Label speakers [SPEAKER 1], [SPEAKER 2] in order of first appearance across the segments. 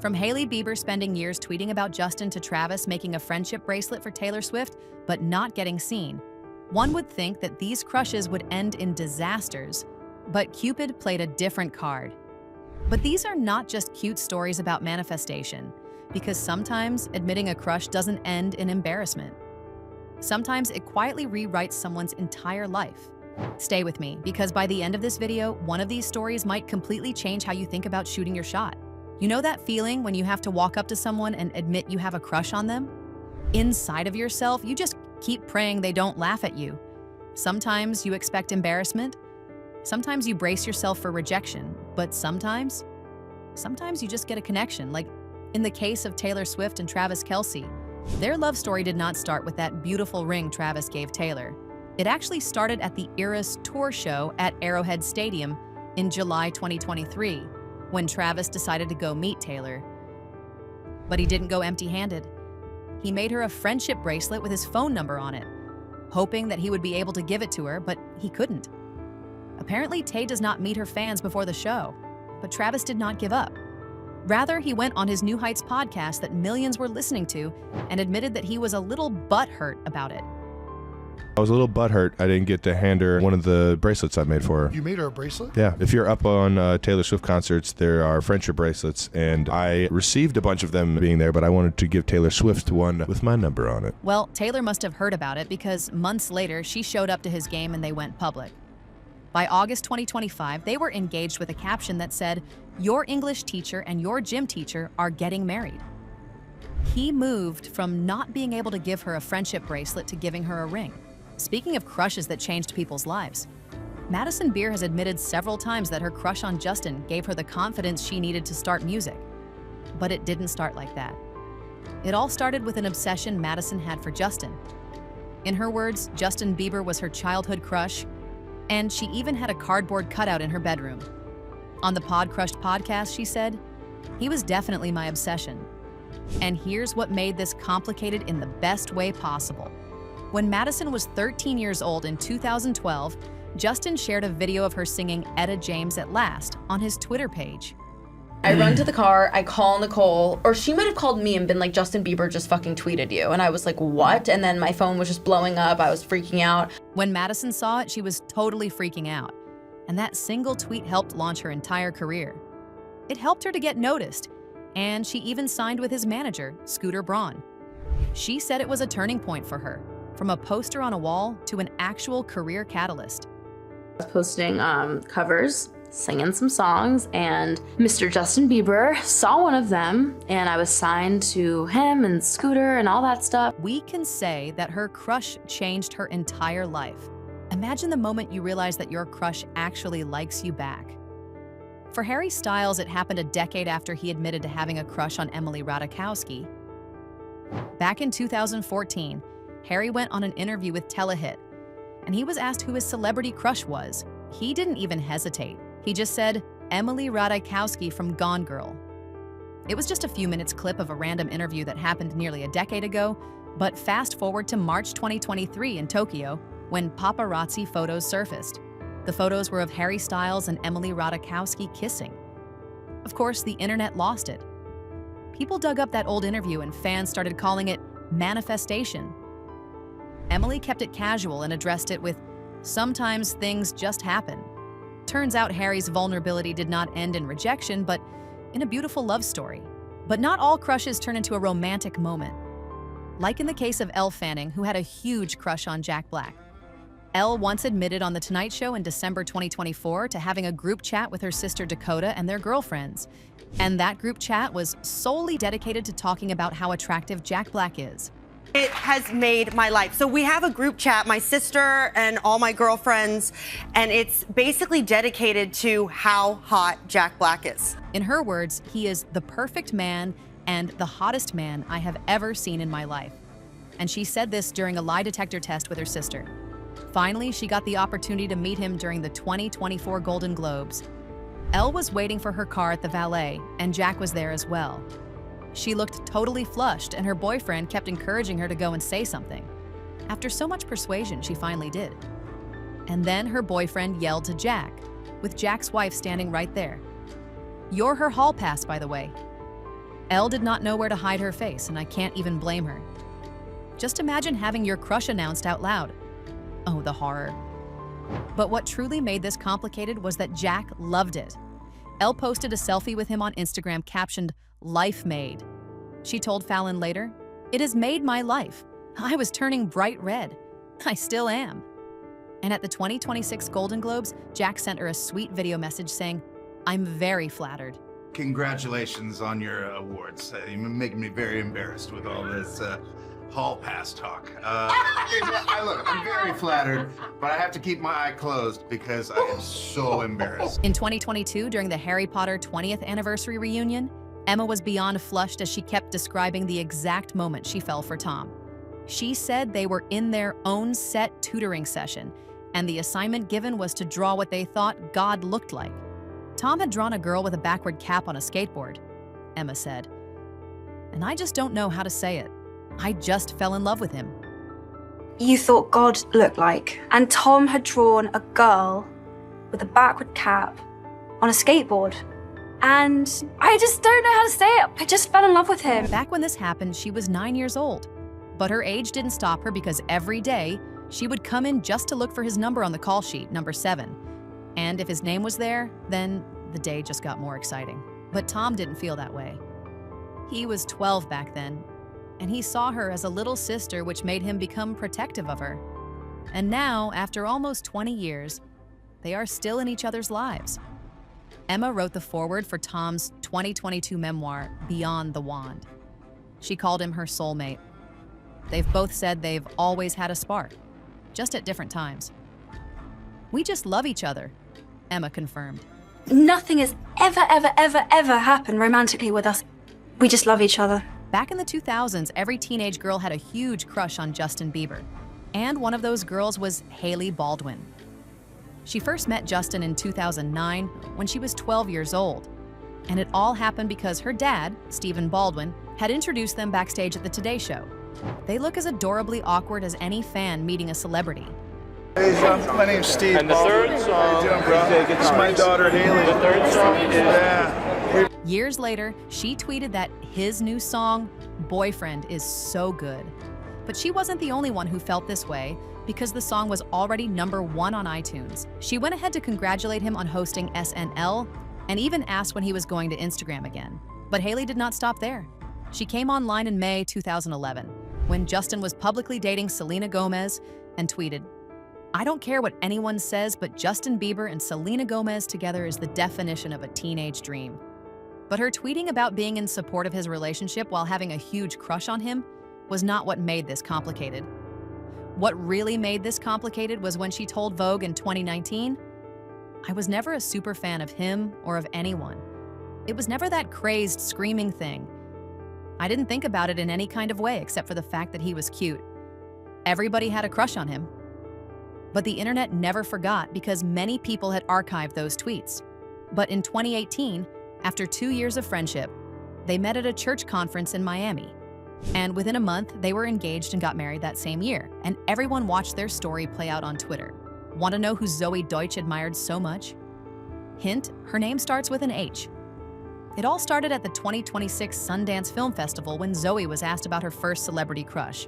[SPEAKER 1] From Hailey Bieber spending years tweeting about Justin to Travis making a friendship bracelet for Taylor Swift, but not getting seen, one would think that these crushes would end in disasters, but Cupid played a different card. But these are not just cute stories about manifestation, because sometimes admitting a crush doesn't end in embarrassment. Sometimes it quietly rewrites someone's entire life. Stay with me, because by the end of this video, one of these stories might completely change how you think about shooting your shot. You know that feeling when you have to walk up to someone and admit you have a crush on them? Inside of yourself, you just keep praying they don't laugh at you. Sometimes you expect embarrassment. Sometimes you brace yourself for rejection. But sometimes you just get a connection. Like in the case of Taylor Swift and Travis Kelce, their love story did not start with that beautiful ring Travis gave Taylor. It actually started at the Eras Tour show at Arrowhead Stadium in July 2023, when Travis decided to go meet Taylor. But he didn't go empty-handed. He made her a friendship bracelet with his phone number on it, hoping that he would be able to give it to her, but he couldn't. Apparently, Tay does not meet her fans before the show, but Travis did not give up. Rather, he went on his New Heights podcast that millions were listening to and admitted that he was a little butthurt about it.
[SPEAKER 2] I was a little butthurt I didn't get to hand her one of the bracelets I made for her.
[SPEAKER 3] You made her a bracelet?
[SPEAKER 2] Yeah. If you're up on Taylor Swift concerts, there are friendship bracelets, and I received a bunch of them being there, but I wanted to give Taylor Swift one with my number on it.
[SPEAKER 1] Well, Taylor must have heard about it because months later, she showed up to his game and they went public. By August 2025, they were engaged with a caption that said, "Your English teacher and your gym teacher are getting married." He moved from not being able to give her a friendship bracelet to giving her a ring. Speaking of crushes that changed people's lives, Madison Beer has admitted several times that her crush on Justin gave her the confidence she needed to start music. But it didn't start like that. It all started with an obsession Madison had for Justin. In her words, Justin Bieber was her childhood crush, and she even had a cardboard cutout in her bedroom. On the Pod Crushed podcast, she said, "He was definitely my obsession." And here's what made this complicated in the best way possible. When Madison was 13 years old in 2012, Justin shared a video of her singing Etta James at Last on his Twitter page.
[SPEAKER 4] I run to the car, I call Nicole, or she might have called me and been like, "Justin Bieber just fucking tweeted you." And I was like, "What?" And then my phone was just blowing up. I was freaking out.
[SPEAKER 1] When Madison saw it, she was totally freaking out. And that single tweet helped launch her entire career. It helped her to get noticed, and she even signed with his manager, Scooter Braun. She said it was a turning point for her, from a poster on a wall to an actual career catalyst.
[SPEAKER 4] I was posting covers, singing some songs, and Mr. Justin Bieber saw one of them, and I was signed to him and Scooter and all that stuff.
[SPEAKER 1] We can say that her crush changed her entire life. Imagine the moment you realize that your crush actually likes you back. For Harry Styles, it happened a decade after he admitted to having a crush on Emily Ratajkowski. Back in 2014, Harry went on an interview with Telehit, and he was asked who his celebrity crush was. He didn't even hesitate. He just said, "Emily Ratajkowski from Gone Girl." It was just a few minutes clip of a random interview that happened nearly a decade ago, but fast forward to March 2023 in Tokyo, when paparazzi photos surfaced. The photos were of Harry Styles and Emily Ratajkowski kissing. Of course, the internet lost it. People dug up that old interview and fans started calling it manifestation. Emily kept it casual and addressed it with, "Sometimes things just happen." Turns out Harry's vulnerability did not end in rejection, but in a beautiful love story. But not all crushes turn into a romantic moment. Like in the case of Elle Fanning, who had a huge crush on Jack Black. Elle once admitted on The Tonight Show in December 2024 to having a group chat with her sister Dakota and their girlfriends. And that group chat was solely dedicated to talking about how attractive Jack Black is.
[SPEAKER 5] It has made my life. So we have a group chat, my sister and all my girlfriends, and it's basically dedicated to how hot Jack Black is.
[SPEAKER 1] In her words, he is the perfect man and the hottest man I have ever seen in my life. And she said this during a lie detector test with her sister. Finally, she got the opportunity to meet him during the 2024 Golden Globes. Elle was waiting for her car at the valet, and Jack was there as well. She looked totally flushed, and her boyfriend kept encouraging her to go and say something. After so much persuasion, she finally did. And then her boyfriend yelled to Jack, with Jack's wife standing right there. "You're her hall pass, by the way." Elle did not know where to hide her face, and I can't even blame her. Just imagine having your crush announced out loud. Oh, the horror. But what truly made this complicated was that Jack loved it. Elle posted a selfie with him on Instagram captioned, "Life made." She told Fallon later, "It has made my life. I was turning bright red. I still am." And at the 2026 Golden Globes, Jack sent her a sweet video message saying, "I'm very flattered."
[SPEAKER 3] Congratulations on your awards. You're making me very embarrassed with all this hall pass talk. Look, I'm very flattered, but I have to keep my eye closed because I am so embarrassed.
[SPEAKER 1] In 2022, during the Harry Potter 20th anniversary reunion, Emma was beyond flushed as she kept describing the exact moment she fell for Tom. She said they were in their own set tutoring session, and the assignment given was to draw what they thought God looked like. Tom had drawn a girl with a backward cap on a skateboard, Emma said. And I just don't know how to say it. I just fell in love with him.
[SPEAKER 6] You thought God looked like, and Tom had drawn a girl with a backward cap on a skateboard. And I just don't know how to say it. I just fell in love with him.
[SPEAKER 1] Back when this happened, she was 9 years old. But her age didn't stop her because every day, she would come in just to look for his number on the call sheet, number 7. And if his name was there, then the day just got more exciting. But Tom didn't feel that way. He was 12 back then, and he saw her as a little sister, which made him become protective of her. And now, after almost 20 years, they are still in each other's lives. Emma wrote the foreword for Tom's 2022 memoir, Beyond the Wand. She called him her soulmate. They've both said they've always had a spark, just at different times. "We just love each other," Emma confirmed.
[SPEAKER 6] Nothing has ever happened romantically with us. We just love each other.
[SPEAKER 1] Back in the 2000s, every teenage girl had a huge crush on Justin Bieber. And one of those girls was Hailey Baldwin. She first met Justin in 2009 when she was 12 years old. And it all happened because her dad, Stephen Baldwin, had introduced them backstage at the Today Show. They look as adorably awkward as any fan meeting a celebrity.
[SPEAKER 7] Hey, my name's Steve.
[SPEAKER 8] And the third song,
[SPEAKER 7] This is my daughter, Hailey.
[SPEAKER 8] The third song is...
[SPEAKER 7] Yeah.
[SPEAKER 1] Years later, she tweeted that his new song, Boyfriend, is so good. But she wasn't the only one who felt this way, because the song was already #1 on iTunes. She went ahead to congratulate him on hosting SNL, and even asked when he was going to Instagram again. But Hailey did not stop there. She came online in May 2011, when Justin was publicly dating Selena Gomez, and tweeted, "I don't care what anyone says, but Justin Bieber and Selena Gomez together is the definition of a teenage dream." But her tweeting about being in support of his relationship while having a huge crush on him was not what made this complicated. What really made this complicated was when she told Vogue in 2019, "I was never a super fan of him or of anyone. It was never that crazed, screaming thing. I didn't think about it in any kind of way except for the fact that he was cute. Everybody had a crush on him." But the internet never forgot because many people had archived those tweets. But in 2018, after 2 years of friendship, they met at a church conference in Miami. And within a month, they were engaged and got married that same year, and everyone watched their story play out on Twitter. Want to know who Zoe Deutsch admired so much? Hint, her name starts with an H. It all started at the 2026 Sundance Film Festival when Zoe was asked about her first celebrity crush.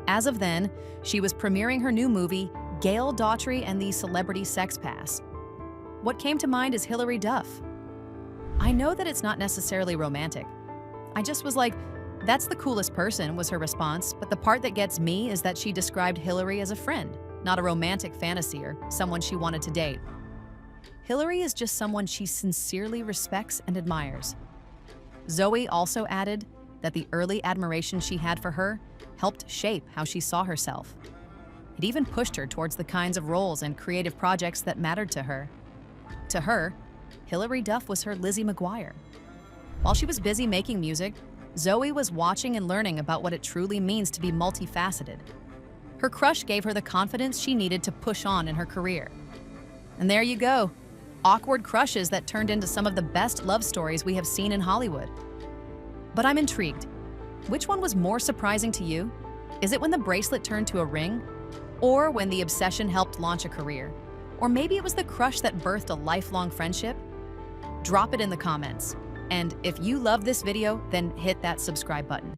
[SPEAKER 1] As of then, she was premiering her new movie, Gail Daughtry and the Celebrity Sex Pass. What came to mind is Hilary Duff. "I know that it's not necessarily romantic. I just was like, that's the coolest person," was her response, but the part that gets me is that she described Hilary as a friend, not a romantic fantasy or someone she wanted to date. Hilary is just someone she sincerely respects and admires. Zoe also added that the early admiration she had for her helped shape how she saw herself. It even pushed her towards the kinds of roles and creative projects that mattered to her. To her, Hilary Duff was her Lizzie McGuire. While she was busy making music, Zoe was watching and learning about what it truly means to be multifaceted. Her crush gave her the confidence she needed to push on in her career. And there you go, awkward crushes that turned into some of the best love stories we have seen in Hollywood. But I'm intrigued. Which one was more surprising to you? Is it when the bracelet turned to a ring? Or when the obsession helped launch a career? Or maybe it was the crush that birthed a lifelong friendship? Drop it in the comments. And if you love this video, then hit that subscribe button.